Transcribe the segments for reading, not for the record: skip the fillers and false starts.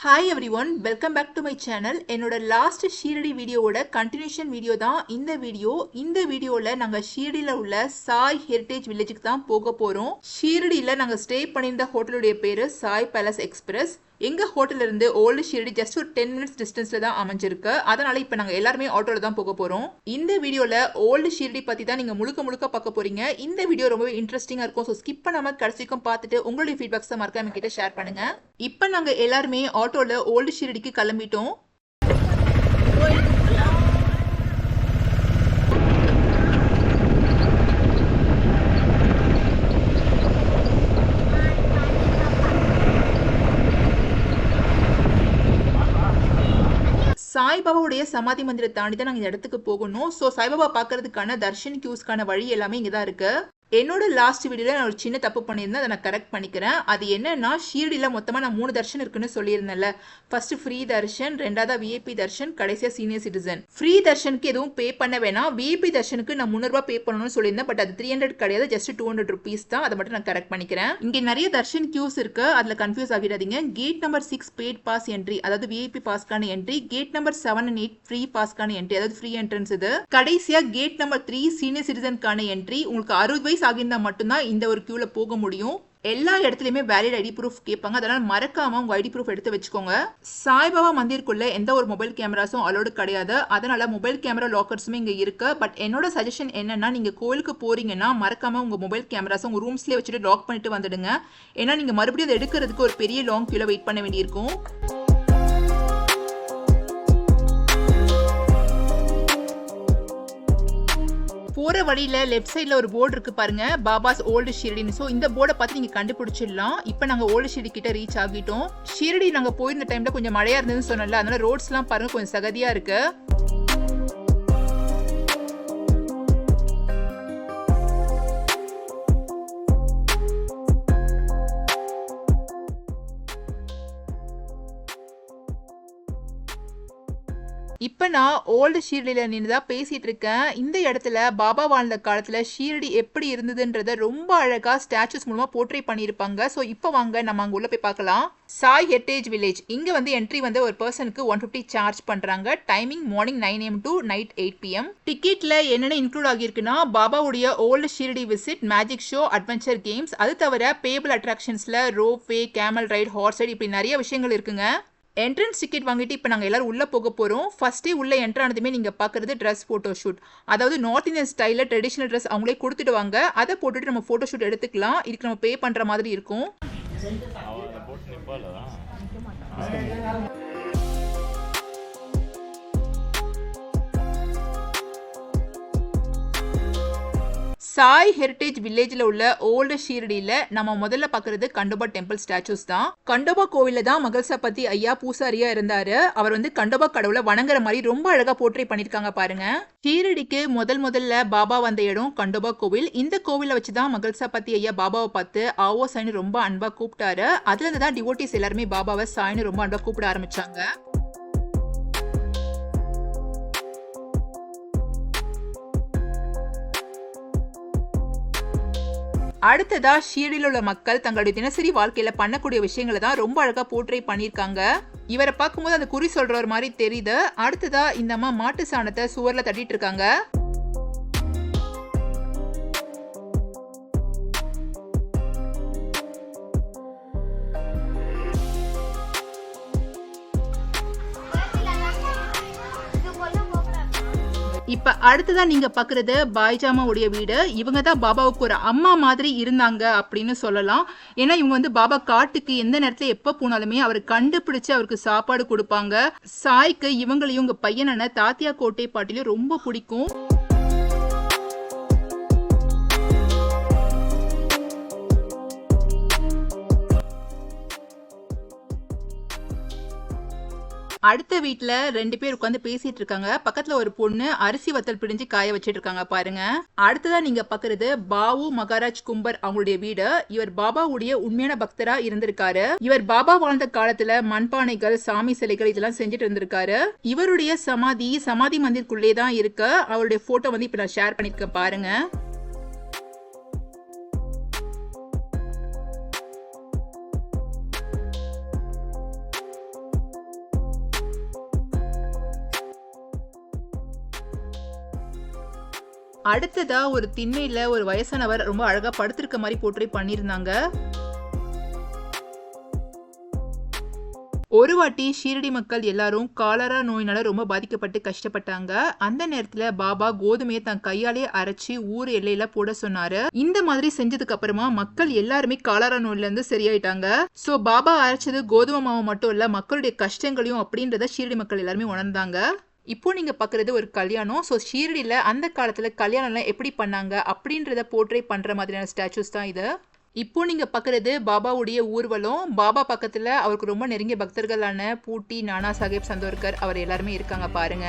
Hi everyone, welcome back to my channel. என்னோட last Shirdi வீடியோவோட continuation video தான் இந்த வீடியோ. இந்த வீடியோவில் நாங்கள் ஷீரடியில் உள்ள சாய் ஹெரிட்டேஜ் வில்லேஜுக்கு தான் போக போகிறோம். ஷீரடியில் நாங்கள் ஸ்டே பண்ணியிருந்த ஹோட்டலுடைய பேர் சாய் பேலஸ் எக்ஸ்பிரஸ். எங்கள் ஹோட்டலில் இருந்து ஓல்டு ஷீரடி ஜஸ்ட் ஒரு 10 மினிட்ஸ் டிஸ்டன்ஸில் தான் அமைஞ்சிருக்கு. அதனால் இப்போ நாங்கள் எல்லாருமே ஆட்டோவில் தான் போக போகிறோம். இந்த வீடியோவில் ஓல்டு ஷீரடி பற்றி தான் நீங்கள் முழுக்க பார்க்க போகிறீங்க. இந்த வீடியோ ரொம்பவே இன்ட்ரெஸ்டிங்காக இருக்கும். ஸோ ஸ்கிப் பண்ணாமல் கடைசிக்கும் பார்த்துட்டு உங்களுடைய ஃபீட்பேக்ஸை மறக்காம கிட்ட ஷேர் பண்ணுங்கள். இப்போ நாங்கள் எல்லாருமே ஆட்டோவில் ஓல்டு ஷீரடிக்கு கிளம்பிட்டோம். சாய்பாபாவுடைய சமாதி மந்திரை தாண்டி தான் நாங்கள் இந்த இடத்துக்கு போகணும். ஸோ சாய்பாபா பார்க்கறதுக்கான தர்ஷன் கியூஸ்க்கான வழி எல்லாமே இங்கே தான் இருக்கு. என்னோட லாஸ்ட் வீடியோவில் நான் ஒரு சின்ன தப்பு பண்ணியிருந்தேன், அதை நான் கரெக்ட் பண்ணிக்கிறேன். அது என்னன்னா, ஷீரடியில் மொத்தமாக நான் 3 தர்ஷன் இருக்குன்னு சொல்லியிருந்தேன்ல. ஃபர்ஸ்ட் ஃப்ரீ தர்ஷன், ரெண்டாவது விஐபி தர்ஷன், கடைசியாக சீனியர் சிட்டிசன். ஃப்ரீ தர்ஷனுக்கு எதுவும் பே பண்ண வேணாம். விஐபி தர்ஷனுக்கு நான் 300 ரூபாய் பே பண்ணணும்னு சொல்லியிருந்தேன். பட் அது 300 கிடையாது, ஜஸ்ட் 200 ருபீஸ் தான். அதை மட்டும் நான் கரெக்ட் பண்ணிக்கிறேன். இங்கே நிறைய தர்ஷன் கியூஸ் இருக்கு, அதில் கன்ஃபியூஸ் ஆகிடாதீங்க. Gate number 6 paid pass entry, அதாவது விஐபி பாஸ்க்கான entry. Gate number 7 and 8 free பாஸ்க்கான என்ட்ரி, அதாவது ஃப்ரீ என்ட்ரன்ஸ். இது கடைசியாக கேட் நம்பர் 3 சீனியர் சிட்டிசனுக்கான என்ட்ரி. உங்களுக்கு 60 வயசு ஆகியிருந்தா மட்டும்தான் இந்த ஒரு கியூல போக முடியும். எல்லா இடத்துலையுமே வேலிட் ஐடி ப்ரூஃப் கேட்பாங்க, அதனால மறக்காம உங்க ஐடி ப்ரூஃப் எடுத்து வச்சுக்கோங்க. சாய்பாபா மந்திருக்குள்ள எந்த ஒரு மொபைல் கேமராஸும் அலோடு கிடையாது, அதனால மொபைல் கேமரா லாக்கர்ஸுமே இங்க இருக்கு. பட் என்னோட சஜஷன் என்னன்னா, நீங்க கோயிலுக்கு போறீங்கன்னா மறக்காம உங்க மொபைல் கேமராஸும் உங்க ரூம்ஸ்லேயே வச்சுட்டு லாக் பண்ணிட்டு வந்துடுங்க. ஏன்னா நீங்க மறுபடியும் அதை எடுக்கிறதுக்கு ஒரு பெரிய லாங் கியூல வெயிட் பண்ண வேண்டியிருக்கும். போற வழியில லெஃப்ட் சைட்ல ஒரு போர்டு இருக்கு பாருங்க, பாபாஸ் ஓல்டு ஷீரடின்னு. ஸோ இந்த போர்டை பார்த்து நீங்க கண்டுபிடிச்சிடலாம். இப்போ நாங்க ஓல்டு ஷீரடி கிட்ட ரீச் ஆகிட்டோம். ஷீரடி நாங்க போயிருந்த டைம்ல கொஞ்சம் மழையா இருந்ததுன்னு சொன்னல, அதனால ரோட்ஸ் எல்லாம் பாருங்க கொஞ்சம் சகதியா இருக்கு. இப்ப நான் ஓல்டு ஷீரடியில நின்றுதான் பேசிட்டு இருக்கேன். இந்த இடத்துல பாபா வாழ்ந்த காலத்துல ஷீரடி எப்படி இருந்ததுன்றத ரொம்ப அழகா ஸ்டாச்சுஸ் மூலமா போர்ட்ரே பண்ணியிருப்பாங்க. ஸோ இப்போ வாங்க நம்ம அங்க உள்ள போய் பார்க்கலாம். Sai heritage village. இங்க வந்து என்ட்ரி வந்து ஒரு பர்சனுக்கு 150 சார்ஜ் பண்றாங்க. Timing morning 9 AM to night 8 PM. டிக்கெட்ல என்னென்ன இன்க்ளூட் ஆகியிருக்குன்னா, பாபாவுடைய old Shirdi visit, magic show, adventure games, அது தவிர பேபிள் அட்ராக்ஷன்ஸ்ல ropeway, camel ride, horse ride, இப்படி நிறைய விஷயங்கள் இருக்குங்க. என்ட்ரன்ஸ் டிக்கெட் வாங்கிட்டு இப்போ நாங்கள் எல்லாரும் உள்ளே போக போகிறோம். ஃபர்ஸ்டே உள்ளே என்ட்ரு ஆனதுமே நீங்கள் பார்க்குறது ட்ரெஸ் ஃபோட்டோ ஷூட். அதாவது நார்த் இந்தியன் ஸ்டைலில் ட்ரெடிஷ்னல் ட்ரெஸ் அவங்களே கொடுத்துடுவாங்க. அதை போட்டுட்டு நம்ம ஃபோட்டோ ஷூட் எடுத்துக்கலாம். இதுக்கு நம்ம பே பண்ணுற மாதிரி இருக்கும். சாய் ஹெரிட்டேஜ் வில்லேஜில் உள்ள ஓல்டு ஷீரடியில் நம்ம முதல்ல பார்க்கறது கண்டோபா டெம்பிள் ஸ்டாச்சூஸ் தான். கண்டோபா கோவில தான் மகள்சாபதி ஐயா பூசாரியா இருந்தாரு. அவர் வந்து கண்டோபா கடவுளை வணங்குற மாதிரி ரொம்ப அழகா போர்ட்ரே பண்ணிருக்காங்க பாருங்க. ஷீரடிக்கு முதல்ல பாபா வந்த இடம் கண்டோபா கோவில். இந்த கோவில வச்சுதான் மகள்சாபதி ஐயா பாபாவை பார்த்து ஆவோ சாய்னு ரொம்ப அன்பா கூப்பிட்டாரு. அதுல இருந்து தான் டிவோட்டிஸ் எல்லாருமே பாபாவை சாய்னு ரொம்ப அன்பா கூப்பிட ஆரம்பிச்சாங்க. அடுத்ததா ஷீரடியில் உள்ள மக்கள் தங்களுடைய தினசரி வாழ்க்கையில பண்ணக்கூடிய விஷயங்களை தான் ரொம்ப அழகா போர்ட்ரே பண்ணியிருக்காங்க. இவரை பார்க்கும்போது அந்த குறி சொல்ற மாதிரி தெரியுது. அடுத்ததா இந்த அம்மா மாட்டு சாணத்தை சுவர்ல தட்டிட்டு இருக்காங்க. இப்ப அடுத்ததான் நீங்க பாக்குறது பாய்ஜாமாவுடைய வீடு. இவங்க தான் பாபாவுக்கு ஒரு அம்மா மாதிரி இருந்தாங்க அப்படின்னு சொல்லலாம். ஏன்னா இவங்க வந்து பாபா காட்டுக்கு எந்த நேரத்துல எப்ப போனாலுமே அவர் கண்டுபிடிச்சு அவருக்கு சாப்பாடு கொடுப்பாங்க. சாய்க்கு இவங்களையும் உங்க பையனான தாத்தியா கோட்டை பாட்டிலையும் ரொம்ப பிடிக்கும். அடுத்த வீட்டுல 2 பேர் உட்காந்து பேசிட்டு இருக்காங்க. பக்கத்துல ஒரு பொண்ணு அரிசி வத்தல் பிடிஞ்சு காய வச்சிட்டு இருக்காங்க பாருங்க. அடுத்ததா நீங்க பாக்குறது பாவு மகாராஜ் கும்பர் அவங்களுடைய வீடு. இவர் பாபாவுடைய உண்மையான பக்தரா இருந்திருக்காரு. இவர் பாபா வாழ்ந்த காலத்துல மண்பானைகள், சாமி சிலைகள் இதெல்லாம் செஞ்சுட்டு இருந்திருக்காரு. இவருடைய சமாதி மந்திருக்குள்ளே தான் இருக்கு. அவருடைய போட்டோ வந்து இப்ப நான் ஷேர் பண்ணிருக்கேன் பாருங்க. அடுத்ததா ஒரு திண்ணையில ஒரு வயசானவர் ரொம்ப அழகா படுத்திருக்க மாதிரி போர்ட்ரே பண்ணியிருந்தாங்க. ஒரு வாட்டி ஷீரடி மக்கள் எல்லாரும் காலரா நோயினால ரொம்ப பாதிக்கப்பட்டு கஷ்டப்பட்டாங்க. அந்த நேரத்துல பாபா கோதுமையை தன் கையாலே அரைச்சி ஊர் எல்லையில போட சொன்னாரு. இந்த மாதிரி செஞ்சதுக்கு அப்புறமா மக்கள் எல்லாருமே காலரா நோயில இருந்து சரியாயிட்டாங்க. சோ பாபா அரைச்சது கோதுமை மாவு மட்டும் இல்ல, மக்களுடைய கஷ்டங்களையும் அப்படின்றத ஷீரடி மக்கள் எல்லாருமே உணர்ந்தாங்க. இப்போ நீங்க பாக்குறது ஒரு கல்யாணம். ஸோ ஷீரடியில அந்த காலத்துல கல்யாணம்லாம் எப்படி பண்ணாங்க அப்படின்றத போர்ட்ரே பண்ற மாதிரியான ஸ்டாச்சுஸ் தான் இது. இப்போ நீங்க பாக்குறது பாபாவுடைய ஊர்வலம். பாபா பக்கத்துல அவருக்கு ரொம்ப நெருங்கிய பக்தர்களான பூட்டி, நானா சாஹேப் சந்தோர்கர் அவர் எல்லாருமே இருக்காங்க பாருங்க.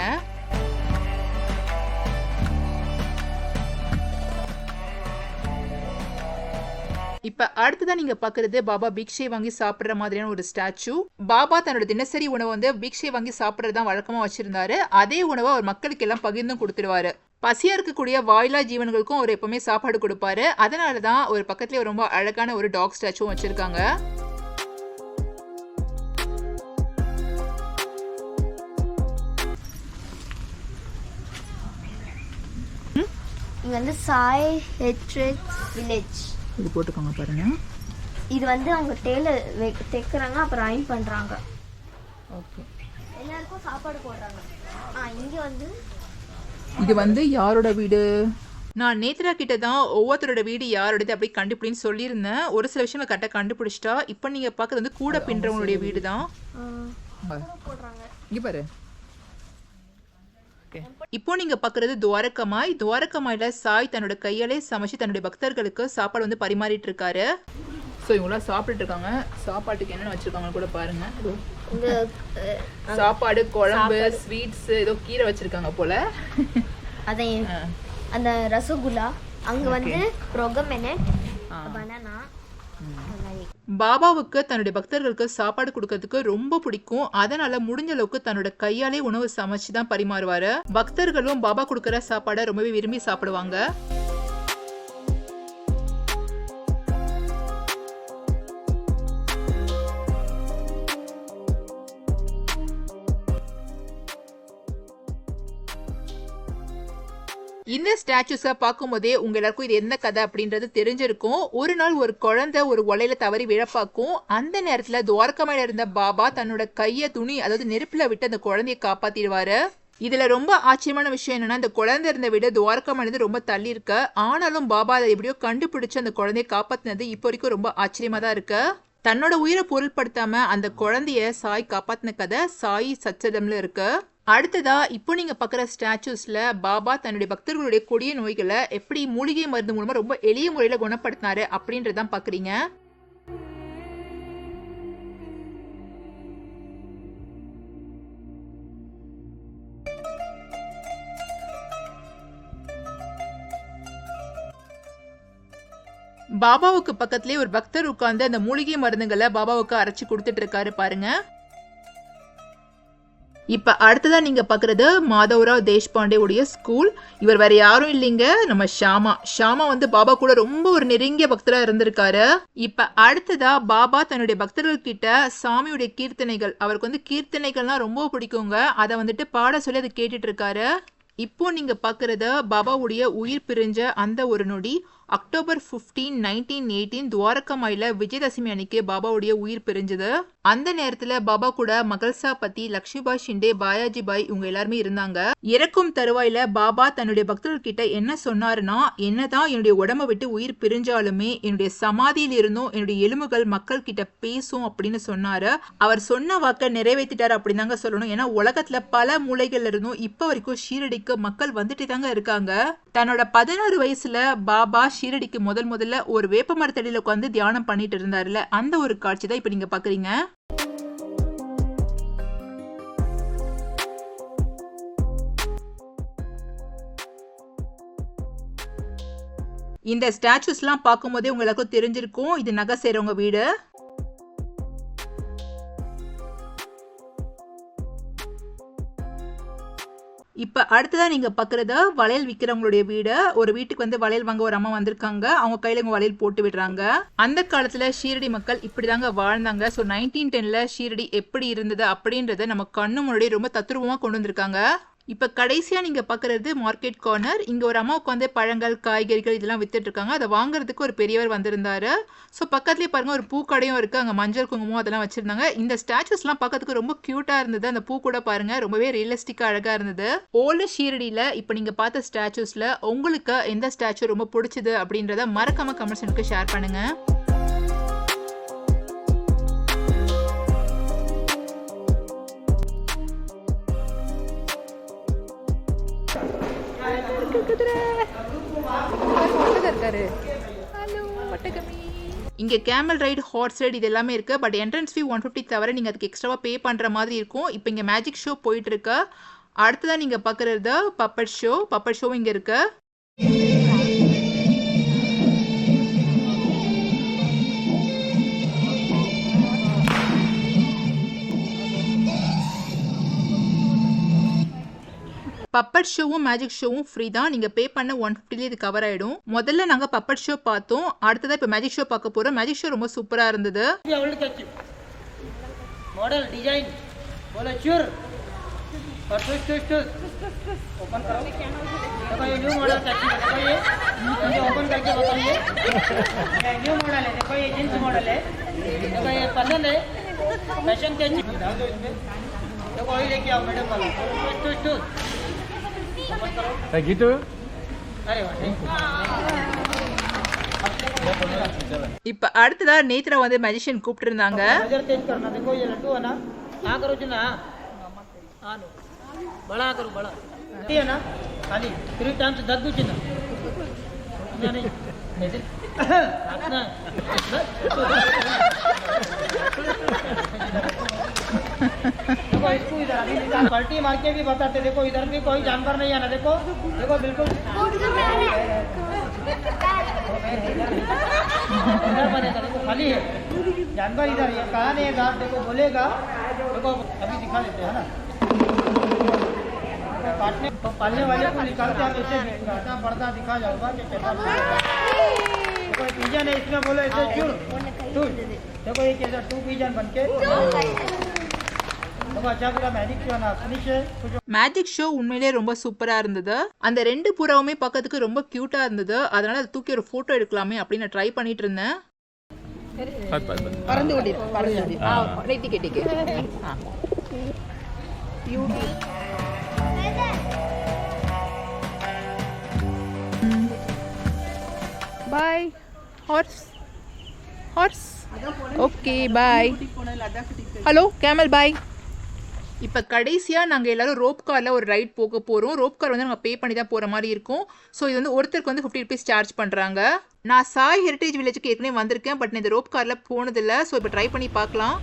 இப்ப அடுத்ததான் நீங்க பாக்குறது பாபா பிக்ஷை வாங்கி சாப்பிடுற மாதிரியான ஒரு ஸ்டாச்சு. பாபா தன்னோட தினசரி உணவு வந்து பிக்ஷை வாங்கி சாப்பிடுறதுதான் வழக்கமா வச்சிருந்தாரு. அதே உணவை அவர் மக்களுக்கு எல்லாம் பகிர்ந்தும் கொடுத்துருவாரு. பசியா இருக்கக்கூடிய வாயிலா ஜீவன்களுக்கும் அவர் எப்பவுமே சாப்பாடு கொடுப்பாரு. அதனாலதான் ஒரு பக்கத்துல ரொம்ப அழகான ஒரு டாக் ஸ்டாச்சுவும் வச்சிருக்காங்க. இது வந்து சாய் ஹெட்ரிக் வில்லேஜ் இது போட்டுக்கோங்க பாருங்க. இது வந்து அவங்க டெய்லர் தைக்கிறாங்க, அப்புறம் அயன் பண்றாங்க. ஓகே, எல்லாருக்கும் சாப்பாடு போடுறாங்க. இங்க வந்து இது வந்து யாரோட வீடு? நான் நேத்ரா கிட்ட தான் ஒவ்வொருத்தரோட வீடு யாரோடது அப்படி கண்டுபிடின்னு சொல்லியிருந்தேன். ஒரு சில விஷயங்களை கரெக்டாக கண்டுபிடிச்சிட்டா. இப்போ நீங்க பார்க்கறது வந்து கூட பின்றவங்களுடைய வீடு தான். இங்க பாரு. இப்போ நீங்க பாக்குறது துவாரகமாய். துவாரகமாயில சாய் தன்னோட கையாலே சமைச்சு தன்னுடைய பக்தர்களுக்கு சாப்பாடு வந்து பரிமாறிட்டு இருக்காரு. ஸோ இவங்களாம் சாப்பிட்டு இருக்காங்க. சாப்பாட்டுக்கு என்னென்ன வச்சிருக்காங்க கூட பாருங்க. சாப்பாடு, குழம்பு, ஸ்வீட்ஸ், ஏதோ கீரை வச்சிருக்காங்க போல. அதே அந்த ரசகுல்லா, அங்க வந்து ப்ரோகமெனட், பனானா. பாபாவுக்கு தன்னுடைய பக்தர்களுக்கு சாப்பாடு கொடுக்கறதுக்கு ரொம்ப பிடிக்கும். அதனால முடிஞ்ச அளவுக்கு தன்னோட கையாலே உணவு சமைச்சு தான் பரிமாறுவாரு. பக்தர்களும் பாபா கொடுக்கற சாப்பாடை ரொம்பவே விரும்பி சாப்பிடுவாங்க. இந்த ஸ்டாச்சுஸை பார்க்கும்போதே உங்க எல்லாருக்கும் இது என்ன கதை அப்படின்றது தெரிஞ்சிருக்கும். ஒரு நாள் ஒரு குழந்தை ஒரு ஒலையில தவறி விழப்பாக்கும். அந்த நேரத்துல துவாரகமாயில இருந்த பாபா தன்னோட கைய துணி, அதாவது நெருப்புல விட்டு அந்த குழந்தைய காப்பாத்திடுவாரு. இதுல ரொம்ப ஆச்சரியமான விஷயம் என்னன்னா, அந்த குழந்தை இருந்த விட துவாரகமாயிலிருந்து ரொம்ப தள்ளி இருக்க. ஆனாலும் பாபா அதை எப்படியோ கண்டுபிடிச்சு அந்த குழந்தைய காப்பாத்தினது இப்போ வரைக்கும் ரொம்ப ஆச்சரியமா தான் இருக்கு. தன்னோட உயிரை பொருள்படுத்தாம அந்த குழந்தைய சாய் காப்பாத்தின கதை சாய் சச்சதம்ல இருக்கு. அடுத்ததா இப்போ நீங்க பாக்குற ஸ்டாச்சுஸ்ல பாபா தன்னுடைய பக்தர்களுடைய கொடிய நோய்களை எப்படி மூலிகை மருந்து மூலமா ரொம்ப எளிய முறையில குணப்படுத்தினாரு அப்படின்றதான் பாக்குறீங்க. பாபாவுக்கு பக்கத்திலே ஒரு பக்தர் உட்கார்ந்து அந்த மூலிகை மருந்துகளை பாபாவுக்கு அரைச்சு கொடுத்துட்டு இருக்காரு பாருங்க. இப்ப அடுத்ததா நீங்க பாக்குறது மாதவராவ் தேஷ்பாண்டே உடைய ஸ்கூல். இவர் வேற யாரும் இல்லைங்க, நம்ம ஷாமா. ஷாமா வந்து பாபா கூட ரொம்ப ஒரு நெருங்கிய பக்தரா இருந்திருக்காரு. இப்ப அடுத்ததா பாபா தன்னுடைய பக்தர்கள் கிட்ட சாமியுடைய கீர்த்தனைகள், அவருக்கு வந்து கீர்த்தனைகள்லாம் ரொம்ப பிடிக்குங்க, அதை வந்துட்டு பாட சொல்லி அதை கேட்டுட்டு இருக்காரு. இப்போ நீங்க பாக்குறது பாபாவுடைய உயிர் பிரிஞ்ச அந்த ஒரு நொடி. அக்டோபர் 15, 1918 துவாரகமாயில விஜயதசமி அன்னைக்கு பாபாவுடைய உயிர் பிரிஞ்சது. அந்த நேரத்துல பாபா கூட மகள்சா பத்தி, லக்ஷ்மிபாய் ஷிண்டே, பாயாஜி பாய் இவங்க எல்லாருமே இருந்தாங்க. இறக்கும் தருவாயில பாபா தன்னுடைய பக்தர்கள் கிட்ட என்ன சொன்னாருன்னா, என்னதான் என்னுடைய உடம்ப விட்டு உயிர் பிரிஞ்சாலுமே என்னுடைய சமாதியில இருந்தும் என்னுடைய எலும்புகள் மக்கள் கிட்ட பேசும் அப்படின்னு சொன்னாரு. அவர் சொன்ன வாக்க நிறைவேற்றிட்டாரு அப்படின்னு தாங்க சொல்லணும். ஏன்னா உலகத்துல பல மூலைகள்ல இருந்தும் இப்ப வரைக்கும் ஷீரடிக்கு மக்கள் வந்துட்டு தாங்க இருக்காங்க. தன்னோட 16 வயசுல பாபா ஷீரடிக்கு முதல்ல ஒரு வேப்ப மரத்தடியில உட்காந்து தியானம் பண்ணிட்டு இருந்தாருல, அந்த ஒரு காட்சி தான் இப்ப நீங்க பாக்குறீங்க. இந்த ஸ்டாச்சுஸ் எல்லாம் பார்க்கும் போதே உங்களுக்கு தெரிஞ்சிருக்கும், இது நகை செய்றவங்க வீடு. இப்ப அடுத்ததா நீங்க பாக்குறது வளையல் விக்கிறவங்களுடைய வீடு. ஒரு வீட்டுக்கு வந்து வளையல் வாங்க ஒரு அம்மா வந்திருக்காங்க. அவங்க கையில வளையல் போட்டு விடுறாங்க. அந்த காலத்துல ஷீரடி மக்கள் இப்படிதாங்க வாழ்ந்தாங்க. ஸோ 1910ல ஷீரடி எப்படி இருந்தது அப்படின்றத நம்ம கண்ணு முன்னாடி ரொம்ப தத்ரூபமா கொண்டு வந்திருக்காங்க. இப்போ கடைசியாக நீங்கள் பார்க்குறது மார்க்கெட் கார்னர். இங்கே ஒரு அம்மா உட்காந்து பழங்கள் காய்கறிகள் இதெல்லாம் வித்துட்டு இருக்காங்க. அதை வாங்குறதுக்கு ஒரு பெரியவர் வந்திருந்தாரு. ஸோ பக்கத்துலேயே பாருங்கள் ஒரு பூக்கடையும் இருக்குது. அங்கே மஞ்சள் குங்குமம் அதெல்லாம் வச்சுருந்தாங்க. இந்த ஸ்டாச்சுஸ்லாம் பார்க்கறதுக்கு ரொம்ப க்யூட்டாக இருந்தது. அந்த பூ கூட பாருங்கள் ரொம்பவே ரியலிஸ்டிக்காக அழகாக இருந்தது. ஓல்டு ஷீரடியில் இப்போ நீங்கள் பார்த்த ஸ்டாச்சுஸில் உங்களுக்கு எந்த ஸ்டாச்சு ரொம்ப பிடிச்சது அப்படின்றத மறக்காமல் கமெண்ட்ஸ் எனக்கு ஷேர் பண்ணுங்கள். இங்கே கேமல் ரைடு ஹார்ஸ் ரைடு இது எல்லாமே இருக்குது. பட் என்ட்ரன்ஸ் ஃபீ 150 தவிர நீங்கள் அதுக்கு எக்ஸ்ட்ராவாக பே பண்ணுற மாதிரி இருக்கும். இப்போ இங்கே மேஜிக் ஷோ போயிட்டு இருக்கு. அடுத்ததான் நீங்கள் பார்க்குறது பப்பட் ஷோ. பப்பட் ஷோ இங்கே இருக்கு. பப்பட் ஷோவும் மேஜிக் ஷோவும் ஃப்ரீ தான். நீங்கள் பே பண்ண 150 இது கவர் ஆகிடும். முதல்ல நாங்கள் பப்பட் ஷோ பார்த்தோம். அடுத்ததாக இப்போ மேஜிக் ஷோ பார்க்க போகிறோம். மேஜிக் ஷோ ரொம்ப சூப்பராக இருந்தது. மாடல் டிசைன் बोलो चूर और ट्विस्ट ओपन करो. देखो ये न्यू मॉडल टैक्सी है. देखो ये ओपन करके बताइए. ये न्यू मॉडल है. देखो ये जींस मॉडल है. देखो ये पसंद है फैशन के. देखो ये लेके आओ मैडम वाला. ट्विस्ट ओपन करो. gitu. अरे वाह. இப்போ அடுத்ததா நேத்ரா வந்து மேஜிஷியன் கூப்பிட்டு இருந்தாங்க. नजर तेज करना. देखो ये लड्डू है ना. हाँ करो जी ना. हाँ लो बड़ा करो बड़ा. है ना खाली 3 टाइम्स दद्दू चिन्ह नहीं ऐसे काटना. देखो इसको इधर अभी पलटी मार के भी बताते. देखो इधर भी कोई जानवर नहीं है ना. देखो देखो बिल्कुल इधर बनेगा. देखो खाली है जानवर इधर. ये कहा नहीं है गार्ड. देखो बोलेगा. देखो अभी दिखा देते हैं ना. काटने तो पालने वाले को निकालते हम ऐसे काटना पड़ता. दिखा जाऊंगा कि कैसा. देखो एक पिजन है इसमें बोलो ऐसे चूर टू. देखो ये कैसा 2 पिजन बन के. देखो अच्छा पूरा मैजिक शो ना फिनिश है. மேஜிக் ஷோ உண்மையிலேயே ரொம்ப சூப்பராக இருந்தது. அந்த 2 புறாவுமே பார்க்கறதுக்கு ரொம்ப க்யூட்டாக இருந்தது. அதனால அதை தூக்கி ஒரு ஃபோட்டோ எடுக்கலாமே அப்படின்னு நான் ட்ரை பண்ணிட்டு இருந்தேன். பறந்து bye horse okay bye. Hello camel bye. இப்போ கடைசியாக நாங்கள் எல்லோரும் ரோப் காரில் ஒரு ரைட் போக போகிறோம். ரோப் கார் வந்து நாங்கள் பே பண்ணி தான் போகிற மாதிரி இருக்கும். ஸோ இது வந்து ஒருத்தருக்கு வந்து 50 ருபீஸ் சார்ஜ் பண்ணுறாங்க. நான் சாய் ஹெரிட்டேஜ் வில்லேஜுக்கு ஏற்கனவே வந்திருக்கேன். பட் நான் இந்த ரோப் காரில் போனதில்லை. ஸோ இப்போ ட்ரை பண்ணி பார்க்கலாம்.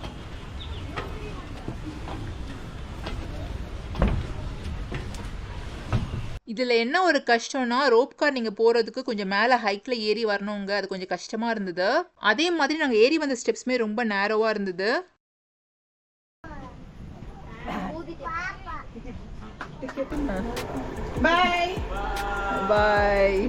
இதில் என்ன ஒரு கஷ்டம்னா ரோப் கார் நீங்கள் போகிறதுக்கு கொஞ்சம் மேலே ஹைக்கில் ஏறி வரணுங்க. அது கொஞ்சம் கஷ்டமாக இருந்தது. அதே மாதிரி நாங்கள் ஏறி வந்த ஸ்டெப்ஸுமே ரொம்ப நேரோவாக இருந்தது. Bye. Bye.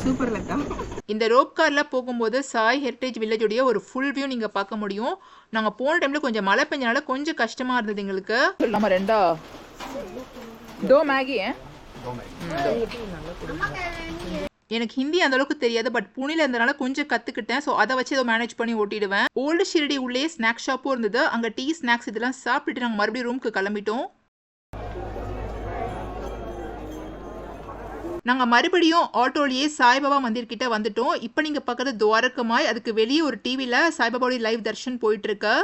சூப்பர் லதா. இந்த ரோப் காரில் போகும்போது சாய் ஹெரிட்டேஜ் வில்லேஜோடைய ஒரு ஃபுல் வியூ நீங்கள் பார்க்க முடியும். நாங்கள் போன டைமில் கொஞ்சம் மழை பெஞ்சனால கொஞ்சம் கஷ்டமாக இருந்தது எங்களுக்கு. நம்ம ரெண்டா டோ மேகி. எனக்கு ஹிந்தி அந்த அளவுக்கு தெரியாது. பட் புனில இருந்தனால கொஞ்சம் கற்றுக்கிட்டேன். ஸோ அதை வச்சு ஏதோ மேனேஜ் பண்ணி ஓட்டிடுவேன். ஓல்டு ஷிரடி உள்ளே ஸ்நாக்ஸ் ஷாப்பும் இருந்தது. அங்கே டீ ஸ்நாக்ஸ் இதெல்லாம் சாப்பிட்டுட்டு நாங்கள் மறுபடியும் ரூமுக்கு கிளம்பிட்டோம். நாங்கள் மறுபடியும் ஆட்டோலேயே சாய்பாபா மந்திர் கிட்ட வந்துட்டோம். இப்போ நீங்கள் பார்க்குறது துவாரகமாய். அதுக்கு வெளியே ஒரு டிவியில் சாய்பாபாவுடைய லைவ் தர்ஷன் போயிட்டு இருக்கு.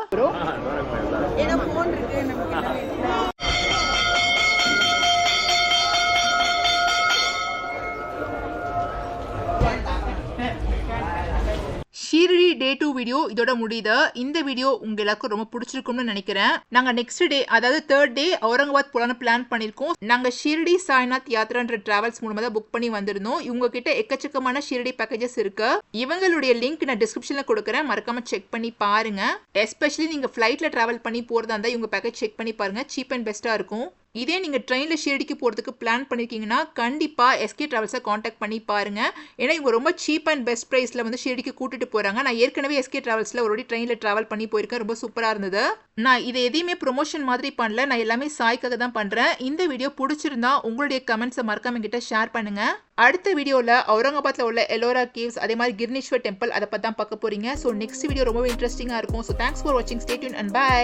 ஷீரடி டே 2 வீடியோ இதோட முடியுது. இந்த வீடியோ உங்க எல்லாருக்கும் ரொம்ப பிடிச்சிருக்கும்னு நினைக்கிறேன். நாங்க நெக்ஸ்ட் டே அதாவது 3rd டே அவுரங்காபாத் போலான்னு பிளான் பண்ணிருக்கோம். நாங்க ஷீரடி சாய்நாத் யாத்ரான்ற டிராவல்ஸ் மூலமா தான் புக் பண்ணி வந்திருந்தோம். இவங்க கிட்ட எக்கச்சக்கமான ஷீரடி பேக்கேஜஸ் இருக்கு. இவங்களுடைய லிங்க் நான் டிஸ்கிரிப்ஷன்ல கொடுக்குறேன், மறக்காம செக் பண்ணி பாருங்க. எஸ்பெஷலி நீங்க ஃபிளைட்ல டிராவல் பண்ணி போறதா இருந்தா இவங்க பேக்கேஜ் செக் பண்ணி பாருங்க, சீப் அண்ட் பெஸ்டா இருக்கும். இதே நீங்க ட்ரெயின்ல ஷீரடிக்கு போறதுக்கு பிளான் பண்ணிருக்கீங்கன்னா கண்டிப்பா எஸ்கே டிராவல்ஸை காண்டாக்ட் பண்ணி பாருங்க. ஏன்னா இவங்க ரொம்ப சீப் அண்ட் பெஸ்ட் பிரைஸ்ல வந்து ஷீரடிக்கு கூட்டிட்டு போறாங்க. நான் ஏற்கனவே எஸ்கே டிராவல்ஸ்ல ஒரு ட்ரெயின்ல டிராவல் பண்ணி போயிருக்கேன், ரொம்ப சூப்பரா இருந்தது. நான் இதை எதையுமே ப்ரொமோஷன் மாதிரி பண்ணல, நான் எல்லாமே சாய்க்காக தான் பண்றேன். இந்த வீடியோ பிடிச்சிருந்தா உங்களுடைய கமெண்ட்ஸை மறக்காம கிட்ட ஷேர் பண்ணுங்க. அடுத்த வீடியோல அவுரங்காபாத்ல உள்ள எல்லோரா கேவ்ஸ் அதே மாதிரி கிர்னேஸ்வர் டெம்பிள் அதை பத்தி தான் பார்க்க போறீங்க. ஸோ நெக்ஸ்ட் வீடியோ ரொம்ப இன்ட்ரெஸ்டிங்கா இருக்கும். ஸோ தேங்க்ஸ் ஃபார் வாட்சிங், ஸ்டே டியூன் அண்ட் பை.